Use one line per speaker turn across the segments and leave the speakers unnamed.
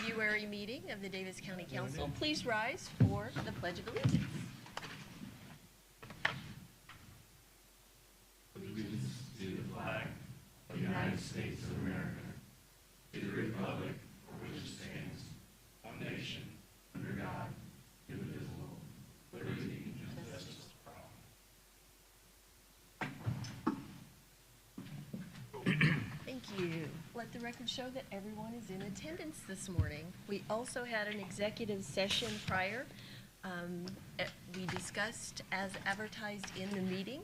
February meeting of the Daviess County Council. Please rise for the Pledge of Allegiance.
Allegiance to the flag of the United States of America, to the republic for which it stands, one nation, under God, indivisible, with liberty and justice for all.
Thank you. Let the record show that everyone is in attendance this morning. We also had an executive session prior. We discussed as advertised in the meeting.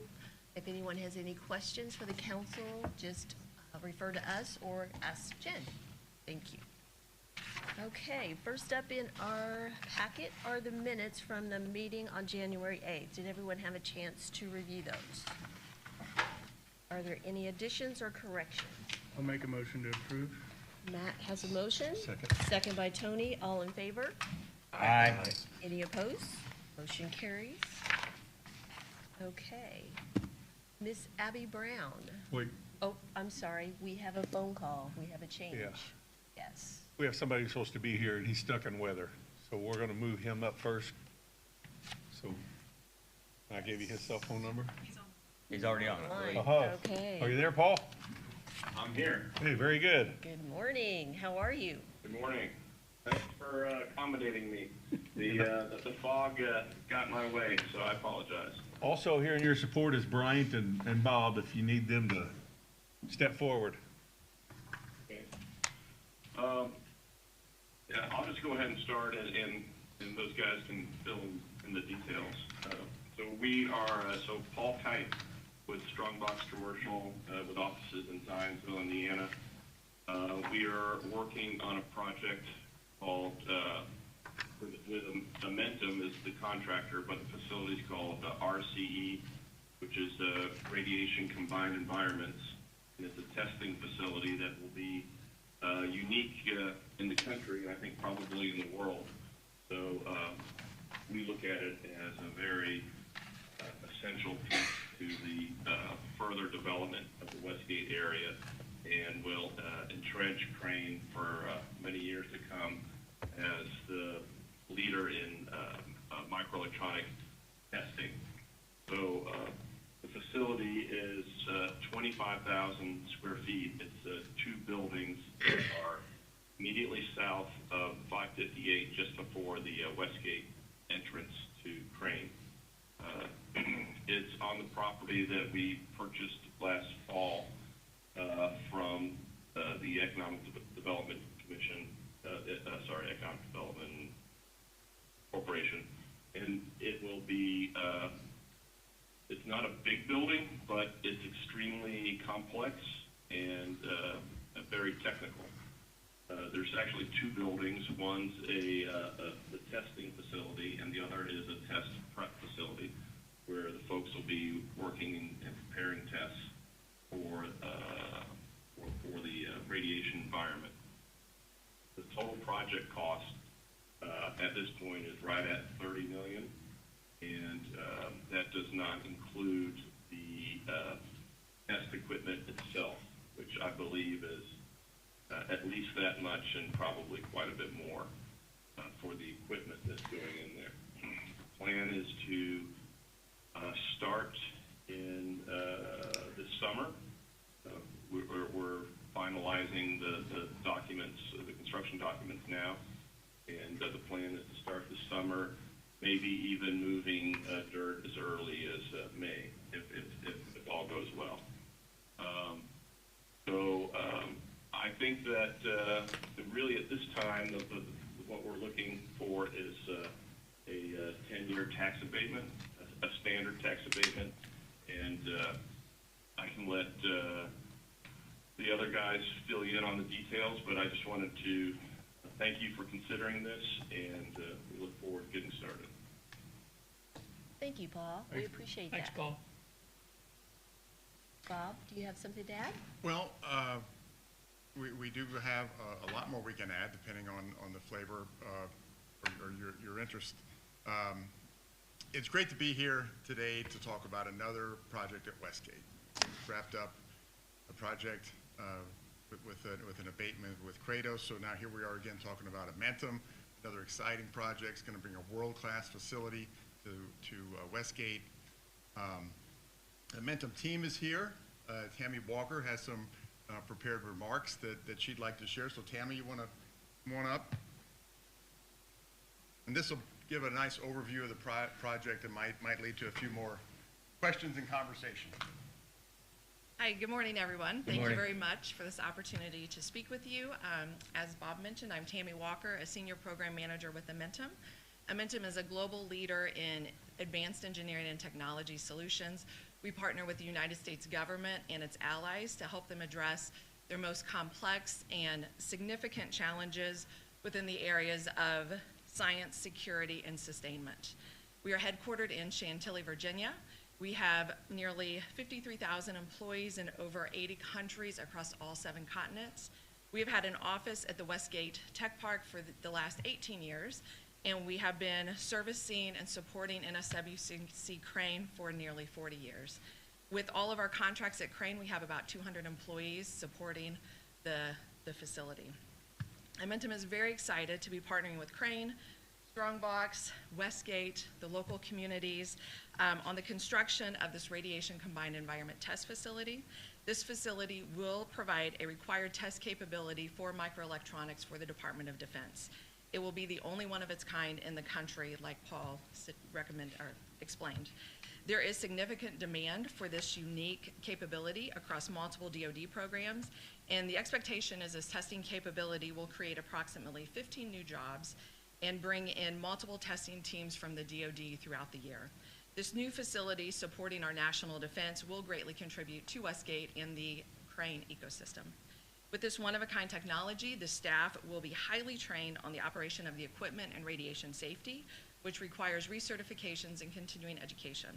If anyone has any questions for the council, just refer to us or ask Jen. Thank you. Okay, first up in our packet are the minutes from the meeting on January 8th. Did everyone have a chance to review those? Are there any additions or corrections?
I'll make a motion to approve.
Matt has a motion.
Second.
Second by Tony. All in favor?
Aye.
Any opposed? Motion carries. Okay. Miss Abby Brown.
Wait,
Oh, I'm sorry. We have a phone call. We have a change.
Yeah.
Yes.
we have somebody who's supposed to be here and he's stuck in weather, so we're gonna move him up first. So, I gave you his cell phone number.
He's already on it.
Line.
Oh,
Okay.
are you there, Paul?
I'm here.
Hey, very good.
Good morning. How are you?
Good morning. Thanks for accommodating me. The fog got in my way, so I apologize.
Also here in your support is Bryant and Bob, if you need them to step forward.
Okay. Yeah, I'll just go ahead and start, and those guys can fill in the details. So we are, Paul Kite with Strongbox Commercial with offices in Zionsville, Indiana. We are working on a project called, with Momentum is the contractor, but the facility is called RCE, which is Radiation Combined Environments. And it's a testing facility that will be unique in the country, and I think probably in the world. So we look at it as a very essential piece to the further development of the Westgate area, and will entrench Crane for many years to come as the leader in microelectronic testing. So the facility is 25,000 square feet. It's two buildings that are immediately south of 558, just before the Westgate entrance to Crane. It's on the property that we purchased last fall from the Economic Development Commission, Economic Development Corporation. And it will be, it's not a big building, but it's extremely complex and very technical. There's actually two buildings. One's the testing facility, and the other is a test prep facility, where the folks will be working and preparing tests for the radiation environment. The total project cost at this point is right at $30 million, and that does not include the test equipment itself, which I believe is at least that much, and probably quite a bit more for the equipment that's going in there. The plan is to start in this summer. We're finalizing the documents, the construction documents now, and the plan is to start this summer, maybe even moving dirt as early as May, if all goes well. I think that really at this time, what we're looking for is a 10-year tax abatement, a standard tax abatement, and I can let the other guys fill you in on the details, but I just wanted to thank you for considering this, and we look forward to getting started.
Thank you, Paul. We appreciate that.
Thanks, Paul.
Bob, do you have something to add?
Well, we do have a lot more we can add depending on the flavor or your interest. It's great to be here today to talk about another project at Westgate. We've wrapped up a project with an abatement with Kratos. So now here we are again talking about Amentum, another exciting project. It's going to bring a world-class facility to Westgate. The Amentum team is here. Tammy Walker has some prepared remarks that she'd like to share. So Tammy, you want to come on up? And this will give a nice overview of the project and might lead to a few more questions and conversation.
Hi, good morning, everyone. Thank you very much for this opportunity to speak with you. As Bob mentioned, I'm Tammy Walker, a senior program manager with Amentum. Amentum is a global leader in advanced engineering and technology solutions. We partner with the United States government and its allies to help them address their most complex and significant challenges within the areas of science, security, and sustainment. We are headquartered in Chantilly, Virginia. We have nearly 53,000 employees in over 80 countries across all 7 continents. We have had an office at the Westgate Tech Park for the last 18 years, and we have been servicing and supporting NSWC Crane for nearly 40 years. With all of our contracts at Crane, we have about 200 employees supporting the facility. Amentum is very excited to be partnering with Crane, Strongbox, Westgate, the local communities on the construction of this radiation combined environment test facility. This facility will provide a required test capability for microelectronics for the Department of Defense. It will be the only one of its kind in the country, like Paul explained. There is significant demand for this unique capability across multiple DoD programs, and the expectation is this testing capability will create approximately 15 new jobs and bring in multiple testing teams from the DoD throughout the year. This new facility supporting our national defense will greatly contribute to Westgate and the Crane ecosystem. With this one-of-a-kind technology, the staff will be highly trained on the operation of the equipment and radiation safety, which requires recertifications and continuing education.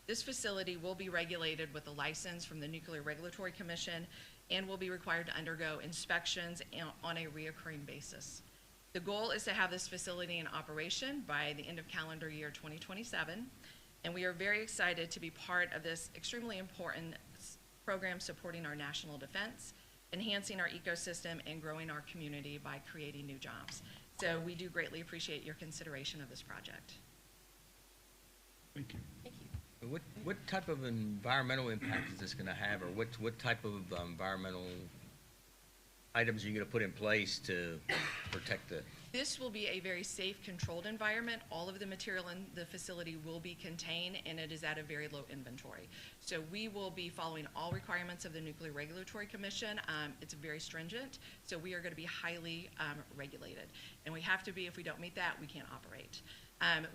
This facility will be regulated with a license from the Nuclear Regulatory Commission and will be required to undergo inspections on a reoccurring basis. The goal is to have this facility in operation by the end of calendar year 2027, and we are very excited to be part of this extremely important program supporting our national defense, enhancing our ecosystem, and growing our community by creating new jobs. So we do greatly appreciate your consideration of this project.
Thank you.
Thank you.
What type of environmental impact is this going to have, or what type of environmental items are you going to put in place to protect the?
This will be a very safe, controlled environment. All of the material in the facility will be contained, and it is at a very low inventory. So we will be following all requirements of the Nuclear Regulatory Commission. It's very stringent, so we are going to be highly regulated. And we have to be. If we don't meet that, we can't operate.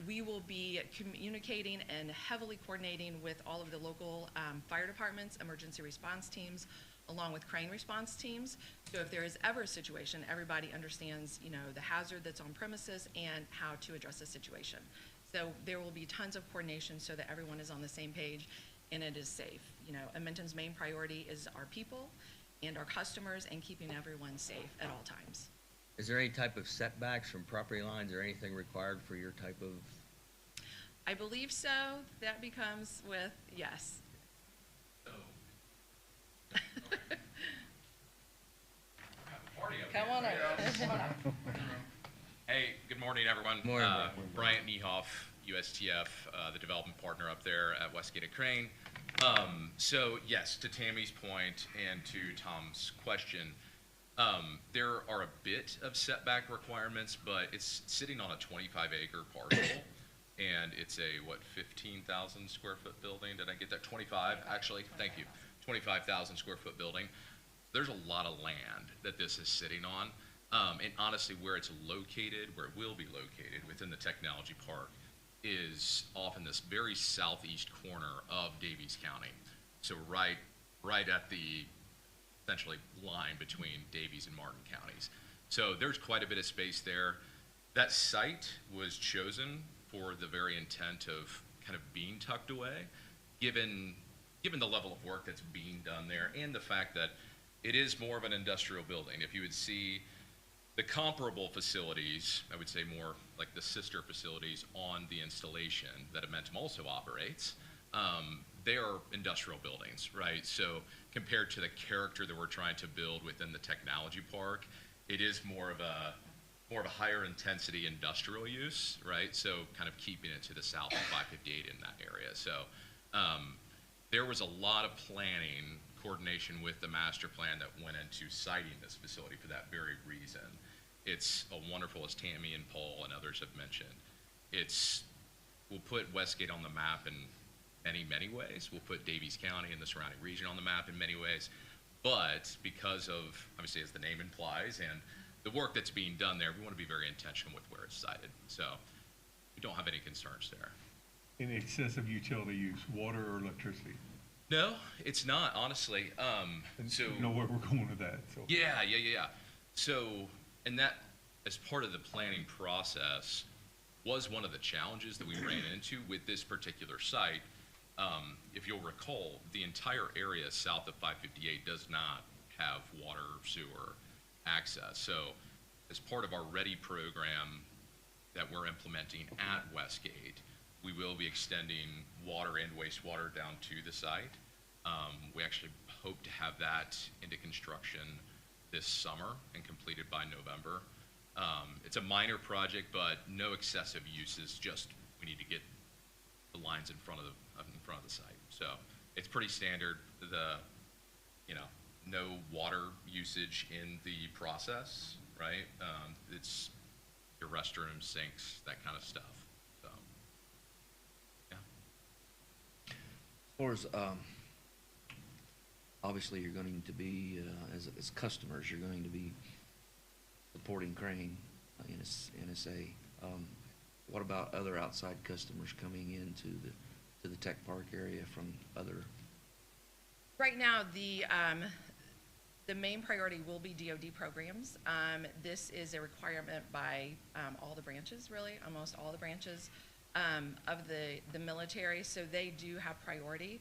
We will be communicating and heavily coordinating with all of the local fire departments, emergency response teams, along with Crane response teams. So if there is ever a situation, everybody understands, the hazard that's on premises and how to address the situation. So there will be tons of coordination so that everyone is on the same page and it is safe. Amentum's main priority is our people and our customers and keeping everyone safe at all times.
Is there any type of setbacks from property lines or anything required for your type of?
I believe so. That becomes with, yes. Come on up.
Hey, good morning, everyone.
Morning.
Bryant Niehoff, USTF, the development partner up there at Westgate and Crane. So yes, to Tammy's point and to Tom's question, there are a bit of setback requirements, but it's sitting on a 25-acre parcel, and it's a, 15,000 square foot building? Did I get that? 25, actually, thank you. 25,000 square foot building. There's a lot of land that this is sitting on, and honestly, where it's located, where it will be located within the technology park, is off in this very southeast corner of Daviess County. So right at the essentially line between Daviess and Martin counties. So there's quite a bit of space there. That site was chosen for the very intent of kind of being tucked away, given the level of work that's being done there and the fact that it is more of an industrial building. If you would see the comparable facilities, I would say more like the sister facilities on the installation that Amentum also operates, they are industrial buildings, right? So compared to the character that we're trying to build within the technology park, it is more of a higher intensity industrial use, right? So kind of keeping it to the south of 558 in that area. So there was a lot of planning, coordination with the master plan that went into siting this facility for that very reason. It's a wonderful, as Tammy and Paul and others have mentioned, we'll put Westgate on the map in many, many ways. We'll put Daviess County and the surrounding region on the map in many ways. But because of, obviously, as the name implies, and the work that's being done there, we want to be very intentional with where it's sited. So we don't have any concerns there.
Any excessive utility use, water or electricity?
No, it's not, honestly. So
You know where we're going with that, so.
yeah. So, and that, as part of the planning process, was one of the challenges that we ran into with this particular site. If you'll recall, the entire area south of 558 does not have water, sewer access. So as part of our READY program that we're implementing at Westgate, we will be extending water and wastewater down to the site. We actually hope to have that into construction this summer and completed by November. It's a minor project, but no excessive uses, just we need to get the lines in front of the site. So it's pretty standard, no water usage in the process, right? It's your restrooms, sinks, that kind of stuff, so, yeah.
As far as, obviously, you're going to be, as customers, you're going to be supporting Crane, NSA. What about other outside customers coming into the tech park area from other?
Right now, the main priority will be DoD programs. This is a requirement by all the branches, really, almost all the branches of the military, so they do have priority.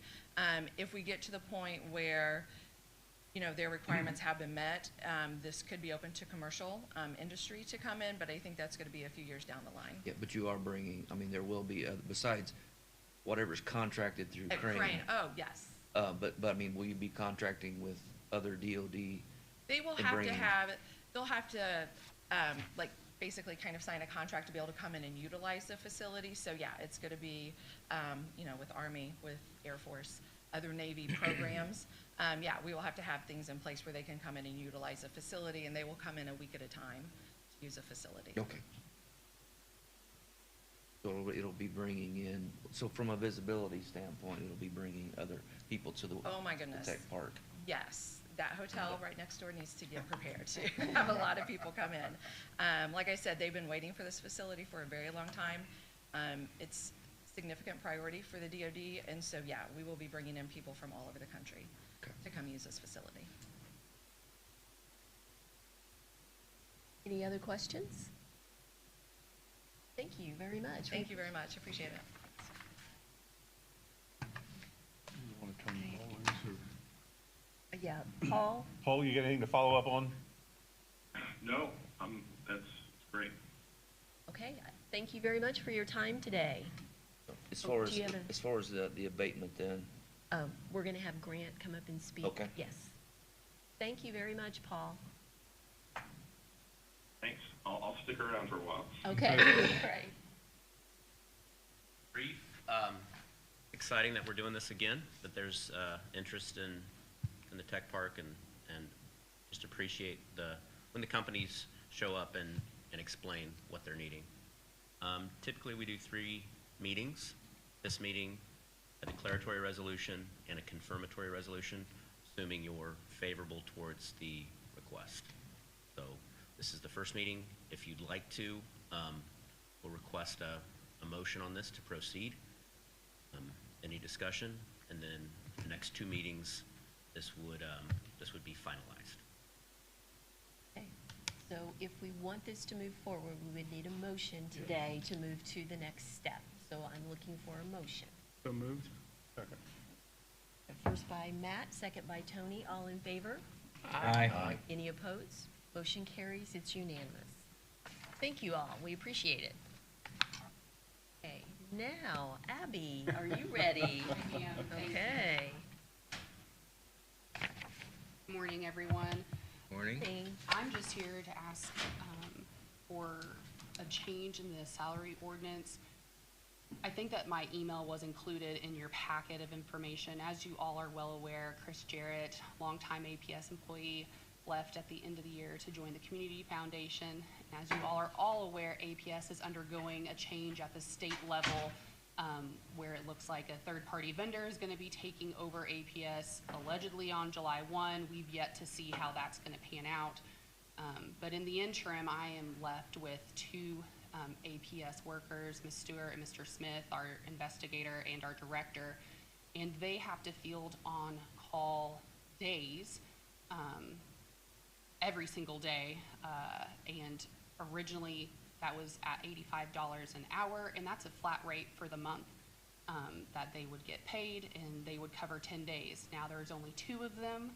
If we get to the point where, their requirements have been met, this could be open to commercial industry to come in, but I think that's going to be a few years down the line.
Yeah, but you are bringing, there will be, besides whatever's contracted through
At
Crane.
Oh, yes.
But will you be contracting with other DoD?
They will
and
have to
bringing-
they'll have to, basically kind of sign a contract to be able to come in and utilize the facility. So yeah, it's gonna be, with Army, with Air Force, other Navy programs. Yeah, we will have to have things in place where they can come in and utilize a facility, and they will come in a week at a time to use a facility.
Okay. So it'll be bringing in, so from a visibility standpoint, it'll be bringing other people to the.
Oh, my goodness.
The tech park.
Yes, that hotel right next door needs to get prepared to have a lot of people come in. Like I said, they've been waiting for this facility for a very long time. It's significant priority for the DoD, and so, yeah, we will be bringing in people from all over the country to come use this facility.
Any other questions? Thank you very much.
Thank you very much, appreciate it.
You want to turn the ball loose, or-
Yeah, Paul?
Paul, you got anything to follow up on?
No, that's great.
Okay, thank you very much for your time today.
As far
do
as,
you have a-
as far as the abatement then,
We're going to have Grant come up and speak.
Okay.
Yes. Thank you very much, Paul.
Thanks. I'll stick around for a while.
Okay, great.
Brief. Exciting that we're doing this again, that there's interest in the tech park, and just appreciate when the companies show up and explain what they're needing. Typically, we do 3 meetings. This meeting, a declaratory resolution and a confirmatory resolution, assuming you're favorable towards the request. So this is the first meeting. If you'd like to, we'll request a motion on this to proceed. Any discussion? And then the next 2 meetings, this would be finalized.
Okay. So if we want this to move forward, we would need a motion today to move to the next step. So I'm looking for a motion.
So moved. Second.
First by Matt, second by Tony. All in favor?
Aye.
Any opposed? Motion carries. It's unanimous. Thank you all. We appreciate it. Okay, Now, Abby, are you ready?
I am. Thank you.
Okay.
Good morning, everyone.
Morning.
I'm just here to ask for a change in the salary ordinance. I think that my email was included in your packet of information. As you all are well aware, Chris Jarrett, longtime APS employee, left at the end of the year to join the Community Foundation. And as you all are aware, APS is undergoing a change at the state level where it looks like a third-party vendor is going to be taking over APS allegedly on July 1. We've yet to see how that's going to pan out. But in the interim, I am left with two APS workers, Ms. Stewart and Mr. Smith, our investigator and our director, and they have to field on-call days every single day. And originally, that was at $85 an hour, and that's a flat rate for the month that they would get paid, and they would cover 10 days. Now, there's only 2 of them,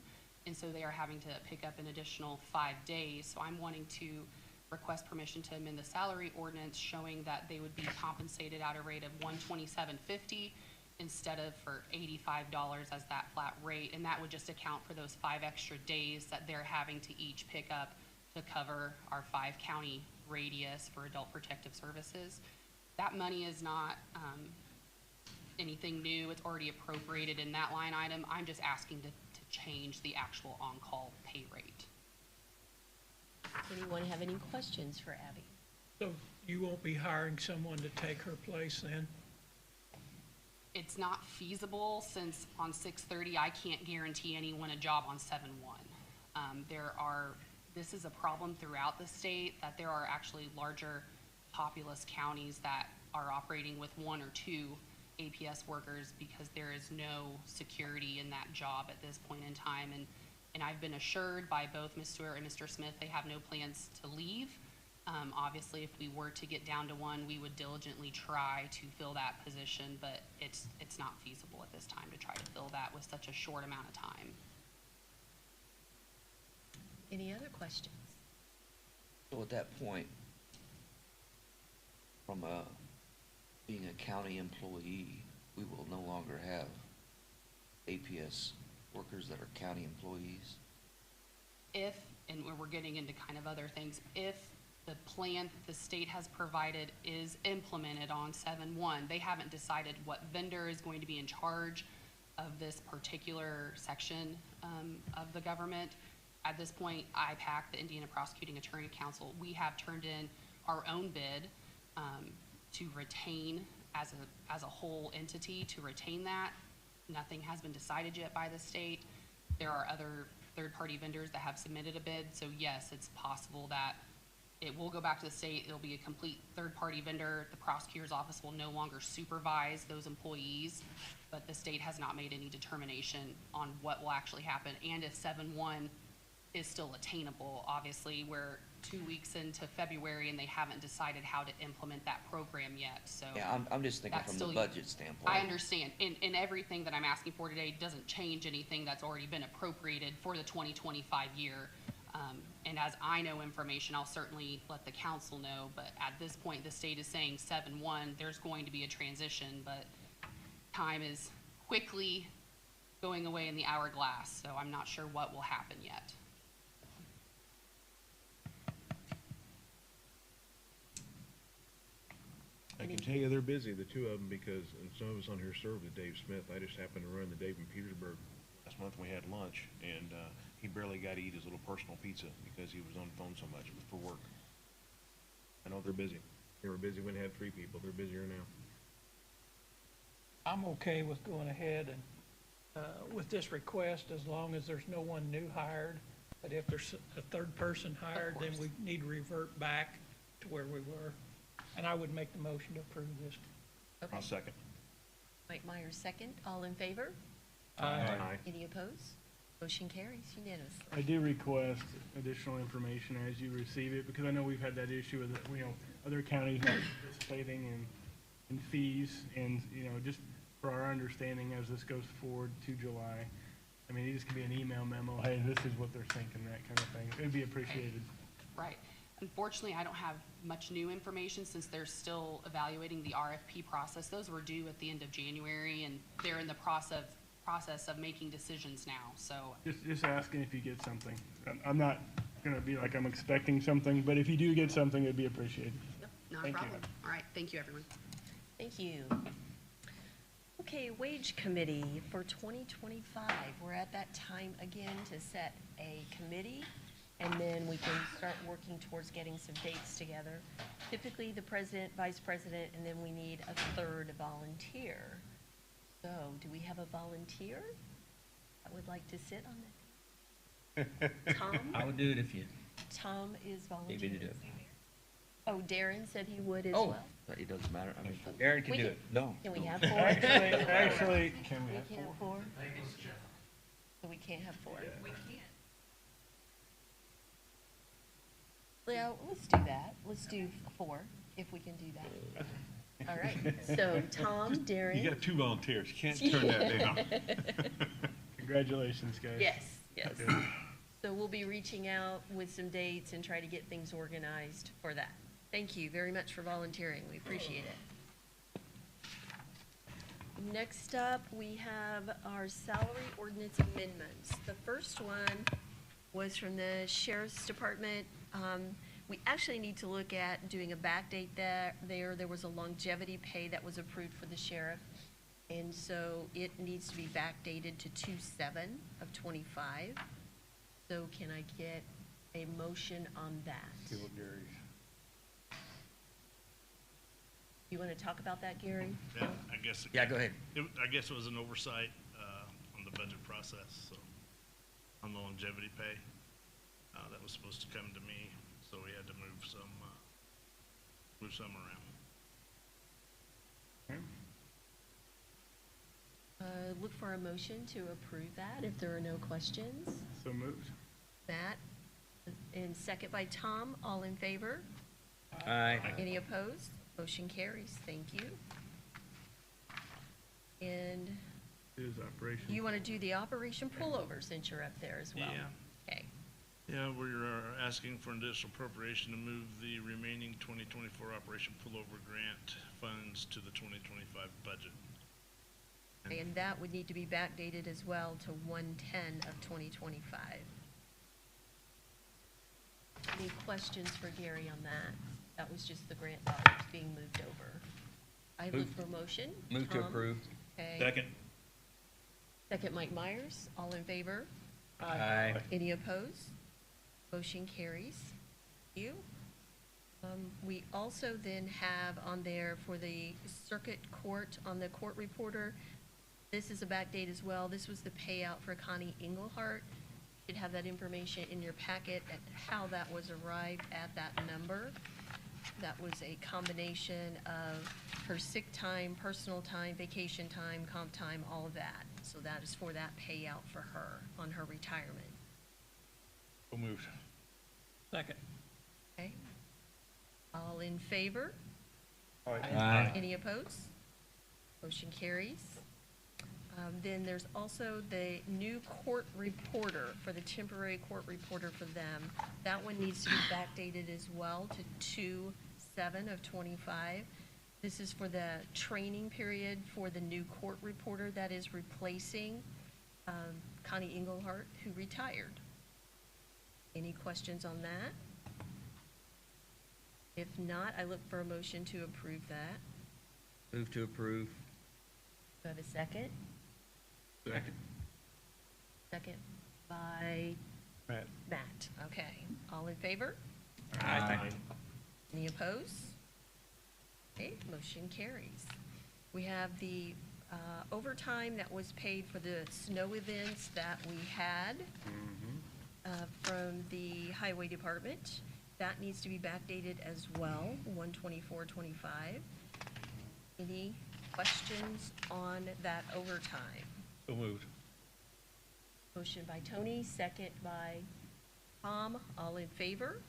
and so they are having to pick up an additional 5 days. So I'm wanting to request permission to amend the salary ordinance showing that they would be compensated at a rate of $127.50 instead of for $85 as that flat rate. And that would just account for those 5 extra days that they're having to each pick up to cover our 5-county radius for adult protective services. That money is not anything new. It's already appropriated in that line item. I'm just asking to change the actual on-call pay rate.
Anyone have any questions for Abby?
So you won't be hiring someone to take her place then?
It's not feasible since on 6/30 I can't guarantee anyone a job on 7/1. This is a problem throughout the state that there are actually larger populous counties that are operating with 1 or 2 APS workers because there is no security in that job at this point in time. And I've been assured by both Ms. Stewart and Mr. Smith they have no plans to leave. Obviously, if we were to get down to 1, we would diligently try to fill that position, but it's not feasible at this time to try to fill that with such a short amount of time.
Any other questions?
So at that point, from being a county employee, we will no longer have APS workers that are county employees?
If, and we're getting into kind of other things, if the plan that the state has provided is implemented on 7/1, they haven't decided what vendor is going to be in charge of this particular section of the government. At this point, IPAC, the Indiana Prosecuting Attorney Council, we have turned in our own bid to retain as a whole entity to retain that. Nothing has been decided yet by the state. There are other third-party vendors that have submitted a bid, so yes, it's possible that it will go back to the state. It'll be a complete third-party vendor. The prosecutor's office will no longer supervise those employees, but the state has not made any determination on what will actually happen and if 7/1 is still attainable. Obviously, we're 2 weeks into February and they haven't decided how to implement that program yet, so.
Yeah, I'm just thinking
that's
from the
still-
budget standpoint.
I understand, and everything that I'm asking for today doesn't change anything that's already been appropriated for the 2025 year. And as I know information, I'll certainly let the council know, but at this point, the state is saying 7/1, there's going to be a transition, but time is quickly going away in the hourglass, so I'm not sure what will happen yet.
I can tell you they're busy, the 2 of them, because and some of us on here served with Dave Smith. I just happened to run the Dave in Petersburg last month. We had lunch, and he barely got to eat his little personal pizza because he was on the phone so much for work. I know they're busy. They were busy when they had 3 people. They're busier now.
I'm okay with going ahead and with this request as long as there's no one new hired. But if there's a third person hired, then we need to revert back to where we were. And I would make the motion to approve this.
Okay.
I'll second.
Mike Myers, second. All in favor?
Aye.
Any opposed? Motion carries unanimously.
I do request additional information as you receive it, because I know we've had that issue with, other counties not participating in fees, and, just for our understanding as this goes forward to July. I mean, it just could be an email memo, hey, this is what they're thinking, that kind of thing. It'd be appreciated.
Right. Unfortunately, I don't have much new information since they're still evaluating the RFP process. Those were due at the end of January, and they're in the process of making decisions now, so.
Just asking if you get something. I'm not gonna be like I'm expecting something, but if you do get something, it'd be appreciated.
Yep, not a
Thank you.
problem. All right, thank you, everyone.
Thank you. Okay, Wage Committee for 2025. We're at that time again to set a committee, and then we can start working towards getting some dates together. Typically, the president, vice president, and then we need a third volunteer. So, do we have a volunteer that would like to sit on that? Tom?
I would do it if you
Tom is
need me to
volunteering.
do it.
Oh, Darren said he would as
Oh.
well.
But it doesn't matter, I mean,
Aaron can
We
do
can-
it. No.
Can we have four?
Actually, can we
We
have
can't have
four?
four? So we can't have four? We can't. Leo, let's do that. Let's do four, if we can do that. All right, so Tom,
You
Darren.
got 2 volunteers, you can't turn that down.
Congratulations, guys.
Yes, yes. So we'll be reaching out with some dates and try to get things organized for that. Thank you very much for volunteering. We appreciate it. Next up, we have our salary ordinance amendments. The first one was from the Sheriff's Department. We actually need to look at doing a backdate there. There was a longevity pay that was approved for the sheriff. And so it needs to be backdated to 2/7 of '25. So can I get a motion on that?
See what Gary's.
You want to talk about that, Gary?
Yeah, I guess.
Yeah, go ahead.
I guess it was an oversight on the budget process, so, on the longevity pay. That was supposed to come to me, so we had to move some around.
Look for a motion to approve that if there are no questions.
So moved.
Matt, and second by Tom, all in favor?
Aye.
Any opposed? Motion carries. Thank you. And
It is operation.
you want to do the operation pullover since you're up there as well?
Yeah.
Okay.
Yeah, we're asking for an additional appropriation to move the remaining 2024 Operation Pullover Grant funds to the 2025 budget.
And that would need to be backdated as well to 1/10 of 2025. Any questions for Gary on that? That was just the grant dollars being moved over. I look for a motion.
Move to
Tom?
approve.
Okay. Second, Mike Myers. All in favor?
Aye.
Any opposed? Motion carries. Thank you. We also then have on there for the circuit court, on the court reporter, this is a backdate as well. This was the payout for Connie Englehart. You should have that information in your packet at how that was arrived at that number. That was a combination of her sick time, personal time, vacation time, comp time, all of that. So that is for that payout for her on her retirement.
So moved.
Second.
Okay? All in favor?
Aye.
Any opposed? Motion carries. Then there's also the new court reporter, for the temporary court reporter for them. That one needs to be backdated as well to 2/7 of '25. This is for the training period for the new court reporter that is replacing Connie Englehart, who retired. Any questions on that? If not, I look for a motion to approve that.
Move to approve.
Do I have a second?
Second.
Second by
Matt.
Matt. Okay. All in favor?
Aye.
Any opposed? Okay, motion carries. We have the overtime that was paid for the snow events that we had from the highway department. That needs to be backdated as well, 1/24/25. Any questions on that overtime?
So moved.
Motion by Tony, second by Tom. All in favor?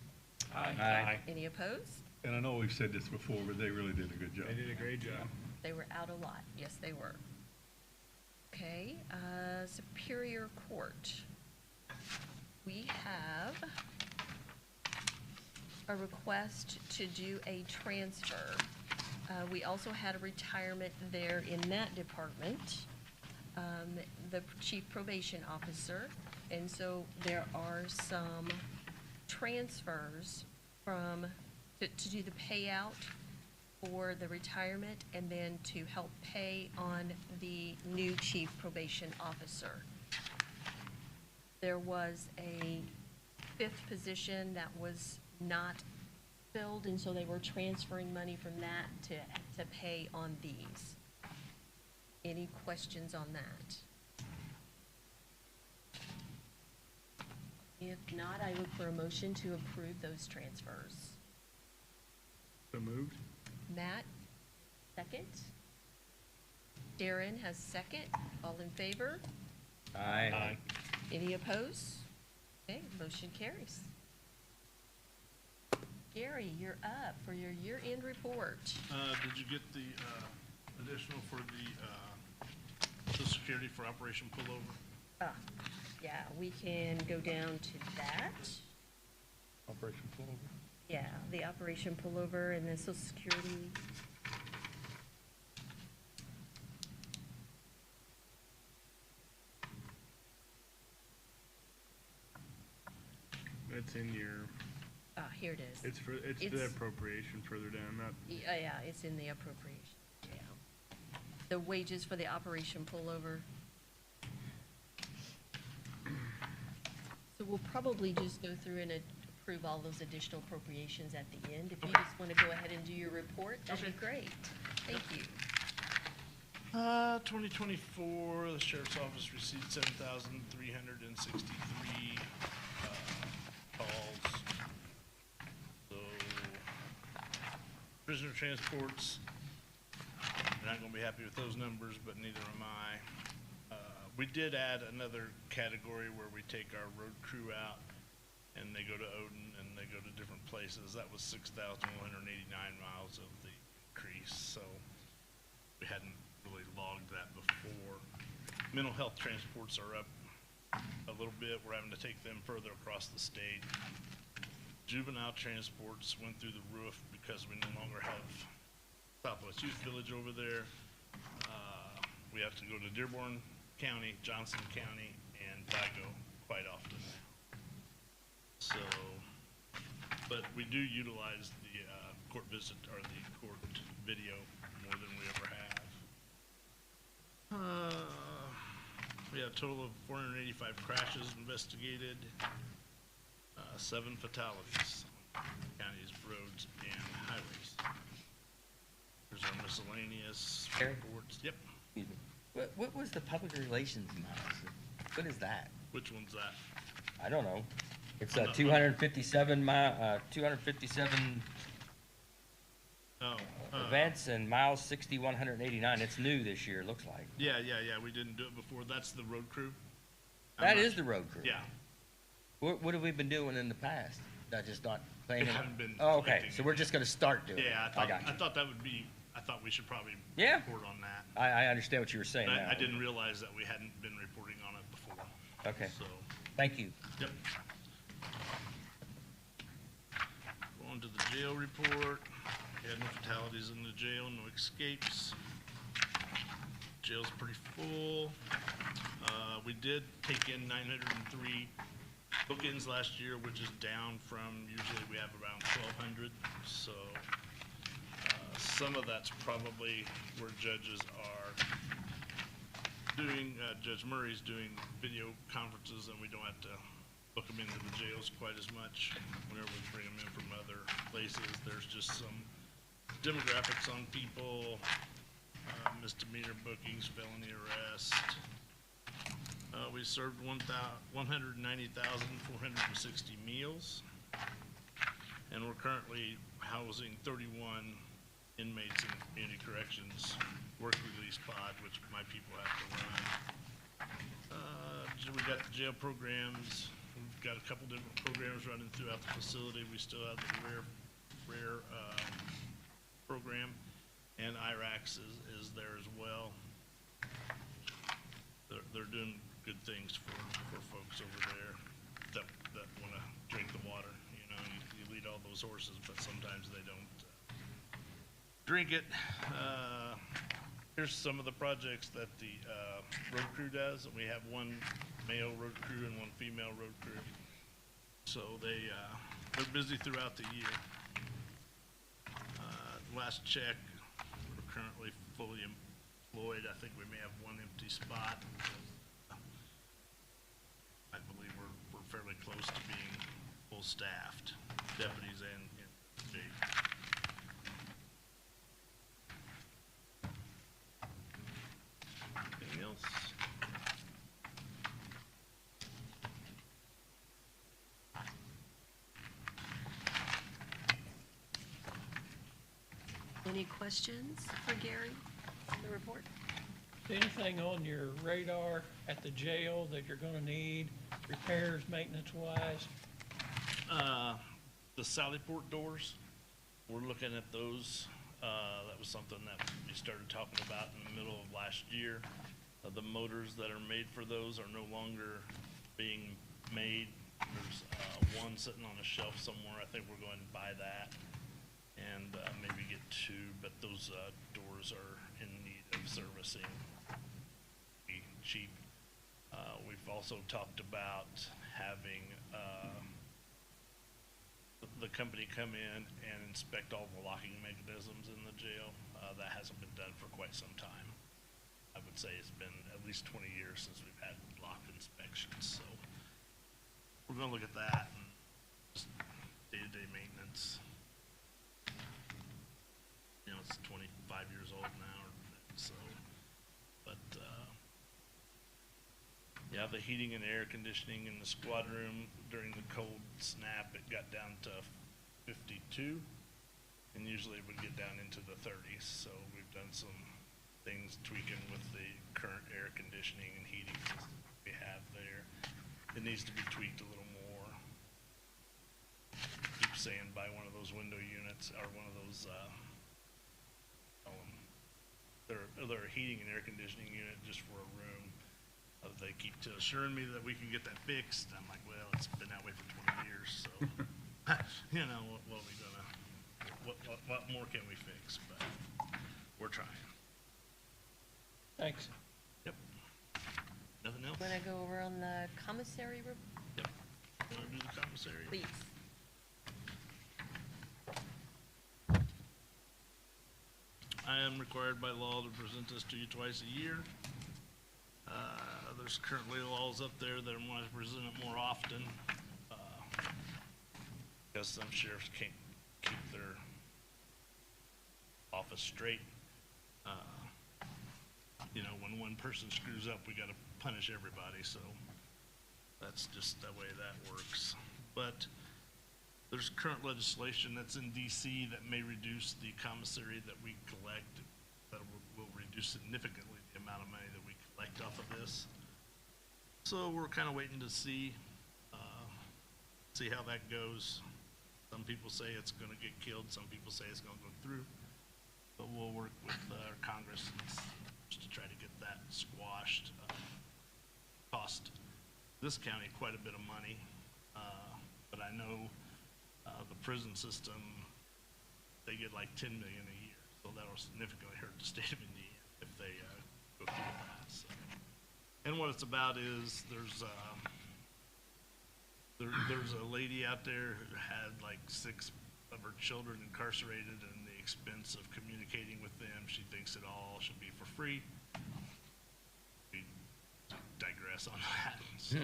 Aye.
Any opposed?
And I know we've said this before, but they really did a good job.
They did a great job.
They were out a lot. Yes, they were. Okay, Superior Court. We have a request to do a transfer. We also had a retirement there in that department, the chief probation officer. And so there are some transfers to do the payout for the retirement and then to help pay on the new chief probation officer. There was a fifth position that was not filled, and so they were transferring money from that to pay on these. Any questions on that? If not, I look for a motion to approve those transfers.
So moved.
Matt, second. Darren has second. All in favor?
Aye.
Any opposed? Okay, motion carries. Gary, you're up for your year-end report.
Did you get the additional for the Social Security for Operation Pullover?
Yeah, we can go down to that.
Operation Pullover.
Yeah, the Operation Pullover and the Social Security.
It's in your,
Here it is.
it's the
It's-
appropriation further down, not,
Yeah, it's in the appropriation, yeah. The wages for the Operation Pullover. So we'll probably just go through and approve all those additional appropriations at the end. If you just want to go ahead and do your report, that'd be great. Thank you.
2024, the Sheriff's Office received 7,363 calls. So, prisoner transports, you're not going to be happy with those numbers, but neither am I. We did add another category where we take our road crew out and they go to Odin and they go to different places. That was 6,189 miles of the increase, so we hadn't really logged that before. Mental health transports are up a little bit. We're having to take them further across the state. Juvenile transports went through the roof because we no longer have Southwest Youth Village over there. We have to go to Dearborn County, Johnson County, and Vigo quite often now. So, but we do utilize the court visit or the court video more than we ever have. We have a total of 485 crashes investigated, 7 fatalities, counties, roads, and highways. There's our miscellaneous
Eric?
reports. Yep.
Excuse me. What was the public relations miles? What is that?
Which one's that?
I don't know. It's
I'm not-
257 257
Oh.
events and miles 6,189. It's new this year, it looks like.
Yeah. We didn't do it before. That's the road crew.
That is the road crew.
Yeah.
What have we been doing in the past? Not just not playing
We
it?
haven't been
Oh, okay,
collecting
so
it
we're
yet.
just gonna start doing it.
Yeah,
I got you.
I thought that would be, I thought we should probably
Yeah.
report on that.
I understand what you were saying
But
now.
I didn't realize that we hadn't been reporting on it before.
Okay,
So,
thank you.
yep. Going to the jail report. We had no fatalities in the jail, no escapes. Jail's pretty full. We did take in 903 bookings last year, which is down from, usually we have around 1,200. So, some of that's probably where judges are doing, Judge Murray's doing video conferences, and we don't have to book them into the jails quite as much. Whenever we bring them in from other places, there's just some demographics on people, misdemeanor bookings, felony arrest. We served 190,460 meals, and we're currently housing 31 inmates in community corrections work release pod, which my people have to run. We got the jail programs. We've got a couple different programs running throughout the facility. We still have the rare program, and IRAX is there as well. They're doing good things for folks over there that want to drink the water. You know, you
feed all those horses, but sometimes they don't drink it. Here's some of the projects that the road crew does. We have one male road crew and one female road crew. So they're busy throughout the year. Last check, we're currently fully employed. I think we may have one empty spot. I believe we're fairly close to being full staffed, deputies and chief. Anything else?
Any questions for Gary on the report?
Anything on your radar at the jail that you're gonna need, repairs, maintenance-wise?
The Sallyport doors, we're looking at those. That was something that we started talking about in the middle of last year. The motors that are made for those are no longer being made. There's one sitting on a shelf somewhere. I think we're going to buy that and maybe get two, but those doors are in need of servicing. Be cheap. We've also talked about having the company come in and inspect all the locking mechanisms in the jail. That hasn't been done for quite some time. I would say it's been at least 20 years since we've had lock inspections, so we're gonna look at that and just day-to-day maintenance. You know, it's 25 years old now, so, but, yeah, the heating and air conditioning in the squad room during the cold snap, it got down to 52, and usually it would get down into the 30s, so we've done some things tweaking with the current air conditioning and heating system we have there. It needs to be tweaked a little more. Keep saying buy one of those window units, or one of those, they're a heating and air conditioning unit just for a room. They keep assuring me that we can get that fixed. I'm like, well, it's been that way for 20 years, so, you know, what are we gonna, what more can we fix? But we're trying.
Thanks.
Yep. Nothing else?
Want to go over on the commissary
Yep. Want to do the commissary?
please?
I am required by law to present this to you twice a year. There's currently laws up there that want to present it more often. Because some sheriffs can't keep their office straight. You know, when one person screws up, we gotta punish everybody, so that's just the way that works. But there's current legislation that's in DC that may reduce the commissary that we collect, that will reduce significantly the amount of money that we collect off of this. So we're kind of waiting to see how that goes. Some people say it's gonna get killed, some people say it's gonna go through. But we'll work with our Congress to try to get that squashed. Cost this county quite a bit of money, but I know the prison system, they get like 10 million a year, so that'll significantly hurt the state of Indiana if they go through that. So. And what it's about is there's a lady out there who had like 6 of her children incarcerated, and the expense of communicating with them, she thinks it all should be for free. We digress on that. So,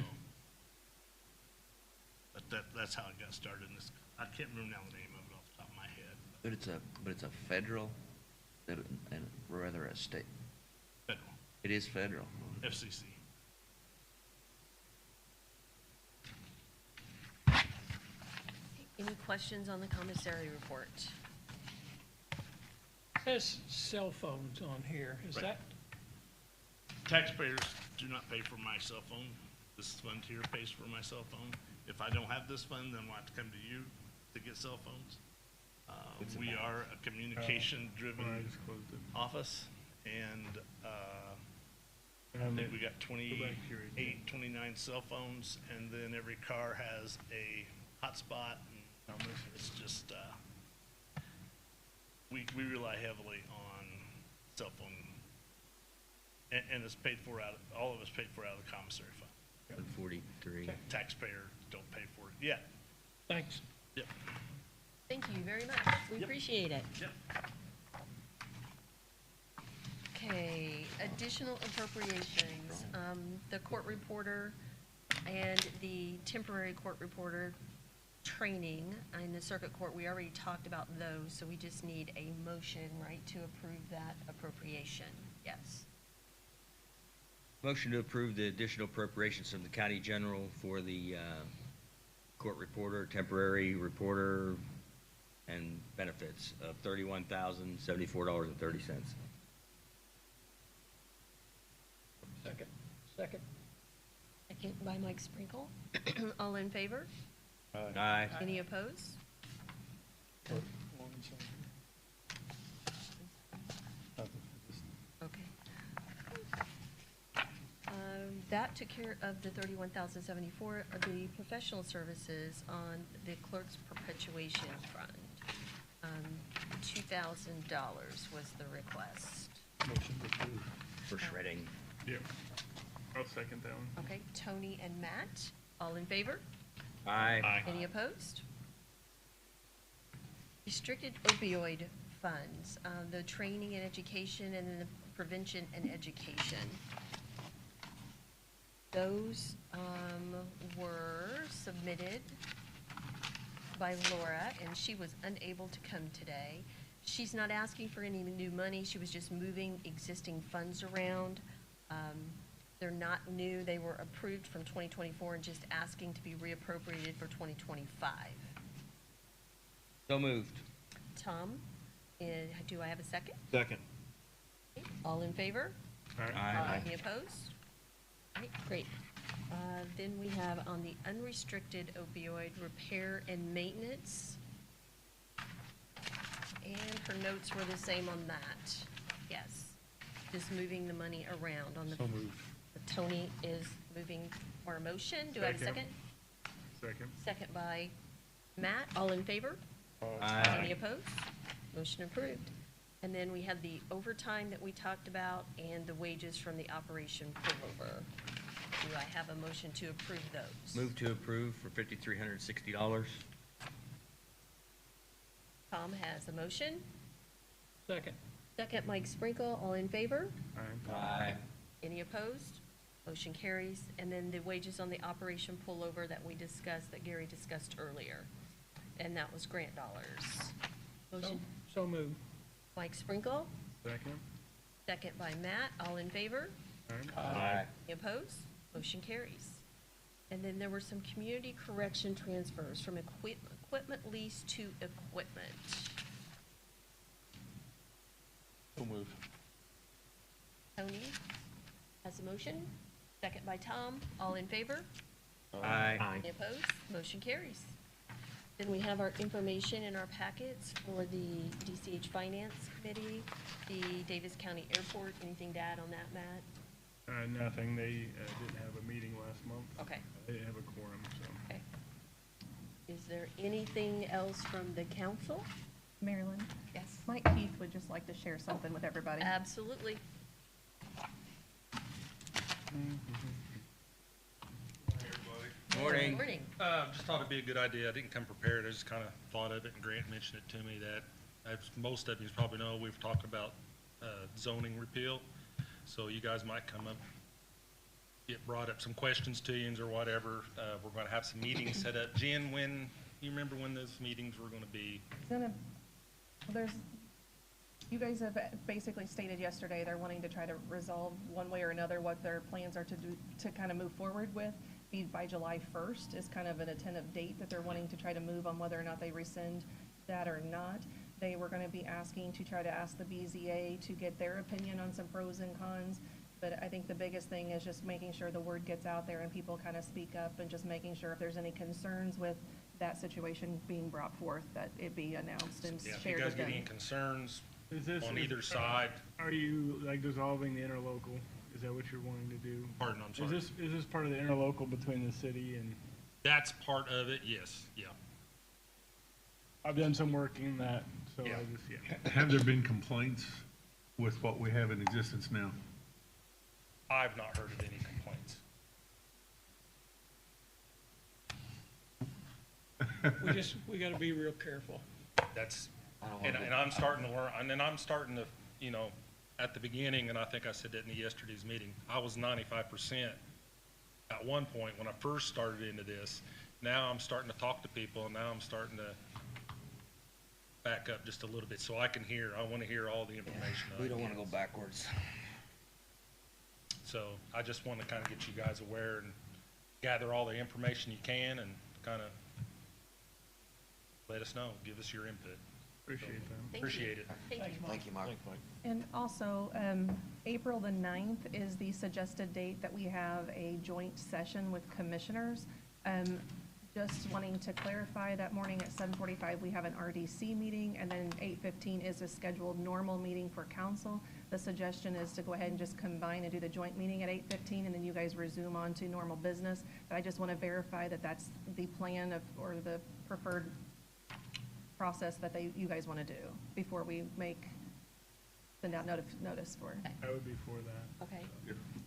but that's how it got started. In this, I can't remember now the name of it off the top of my head.
But it's a federal, and rather a state.
Federal.
It is federal.
FCC.
Any questions on the commissary report?
Says cell phones on here, is
Right.
that,
Taxpayers do not pay for my cell phone. This fund here pays for my cell phone. If I don't have this fund, then we'll have to come to you to get cell phones. We are a
I
communication-driven
just closed it.
office, and I think we got 28, 29 cell phones, and then every car has a hotspot and It's just, we rely heavily on cell phone, and it's paid for all of it's paid for out of the commissary fund.
143.
Taxpayer don't pay for it yet.
Thanks.
Yep.
Thank you very much. We appreciate it.
Yep.
Okay, additional appropriations. The court reporter and the temporary court reporter training in the circuit court, we already talked about those, so we just need a motion, right, to approve that appropriation. Yes.
Motion to approve the additional appropriations from the county general for the court reporter, temporary reporter, and benefits of $31,074.30.
Second. Second.
Second by Mike Sprinkle. All in favor?
Aye.
Any opposed? Okay. That took care of the $31,074 of the professional services on the clerk's perpetuation fund. $2,000 was the request.
Motion approved.
For shredding.
Yep. I'll second that one.
Okay, Tony and Matt, all in favor?
Aye.
Any opposed? Restricted opioid funds, the training and education and then the prevention and education. Those were submitted by Laura, and she was unable to come today. She's not asking for any new money. She was just moving existing funds around. They're not new. They were approved from 2024 and just asking to be reappropriated for 2025.
So moved.
Tom, do I have a second?
Second.
All in favor?
Aye.
Any opposed? All right, great. Then we have on the unrestricted opioid repair and maintenance. And her notes were the same on that. Yes. Just moving the money around on the.
So moved.
Tony is moving for a motion. Do I have a second?
Second.
Second by Matt. All in favor?
Aye.
Any opposed? Motion approved. And then we had the overtime that we talked about and the wages from the operation pullover. Do I have a motion to approve those?
Move to approve for $5,360.
Tom has a motion.
Second.
Second, Mike Sprinkle. All in favor?
Aye.
Any opposed? Motion carries. And then the wages on the operation pullover that we discussed, that Gary discussed earlier. And that was grant dollars. Motion,
So moved.
Mike Sprinkle.
Second.
Second by Matt. All in favor?
Aye.
Any opposed? Motion carries. And then there were some community correction transfers from equipment lease to equipment.
So moved.
Tony has a motion. Second by Tom. All in favor?
Aye.
Any opposed? Motion carries. Then we have our information in our packets for the DCH Finance Committee, the Davis County Airport. Anything to add on that, Matt?
Nothing. They didn't have a meeting last month.
Okay.
They didn't have a quorum, so.
Okay. Is there anything else from the council?
Marilyn,
Yes.
Mike Heath would just like to share something with everybody.
Absolutely.
Morning.
Morning.
Just thought it'd be a good idea. I didn't come prepared. I just kind of thought of it, and Grant mentioned it to me that, as most of you probably know, we've talked about zoning repeal. So you guys might come up, get brought up some questions to you or whatever. We're going to have some meetings set up. Jen, you remember when those meetings were going to be?
You guys have basically stated yesterday they're wanting to try to resolve one way or another what their plans are to do, to kind of move forward with. Be by July 1st is kind of an attentive date that they're wanting to try to move on whether or not they rescind that or not. They were going to be asking to try to ask the BZA to get their opinion on some pros and cons. But I think the biggest thing is just making sure the word gets out there and people kind of speak up, and just making sure if there's any concerns with that situation being brought forth, that it be announced and
Yeah, if
shared
you guys
with
get
them.
any concerns
Is this?
on either side,
Are you like dissolving the interlocal? Is that what you're wanting to do?
pardon, I'm sorry.
Is this part of the interlocal between the city and?
That's part of it, yes, yeah.
I've done some work in that, so I
Yeah.
just, yeah.
Have there been complaints with what we have in existence now?
I've not heard of any complaints.
We gotta be real careful.
That's,
I don't wanna
and
go-
I'm starting to learn, and then I'm starting to, you know, at the beginning, and I think I said that in yesterday's meeting, I was 95% at one point when I first started into this. Now I'm starting to talk to people, and now I'm starting to back up just a little bit so I can hear. I want to hear all the information.
We don't want to go backwards.
So I just want to kind of get you guys aware and gather all the information you can and kind of let us know, give us your input.
Appreciate that.
Thank you.
Appreciate it.
Thank you.
Thank you, Mark.
And also, April the 9th is the suggested date that we have a joint session with commissioners. Just wanting to clarify, that morning at 7:45, we have an RDC meeting, and then 8:15 is a scheduled normal meeting for council. The suggestion is to go ahead and just combine and do the joint meeting at 8:15, and then you guys resume on to normal business. But I just want to verify that that's the plan of, or the preferred process that you guys want to do before we send out notice for.
I would be for that.
Okay.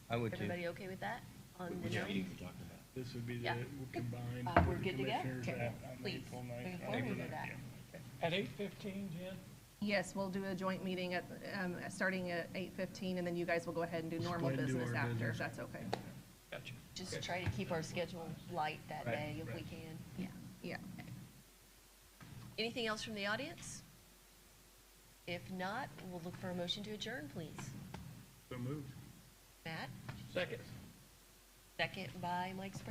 I would too.
Everybody okay with that? On the
Which
9th?
meeting are you talking about?
This would be the
Yeah.
combined.
We're good to go?
commissioners
Okay.
on
Please,
April 9th.
move forward with that.
Yeah.
At 8:15, Jen?
Yes, we'll do a joint meeting at, starting at 8:15, and then you guys will go ahead and do normal
Split and do
business
our
after,
business.
if that's okay.
Gotcha.
Just try to keep our schedule light that
Right,
day if we
right.
can. Yeah.
Yeah.
Anything else from the audience? If not, we'll look for a motion to adjourn, please.
So moved.
Matt,
Second.
second by Mike Sprague.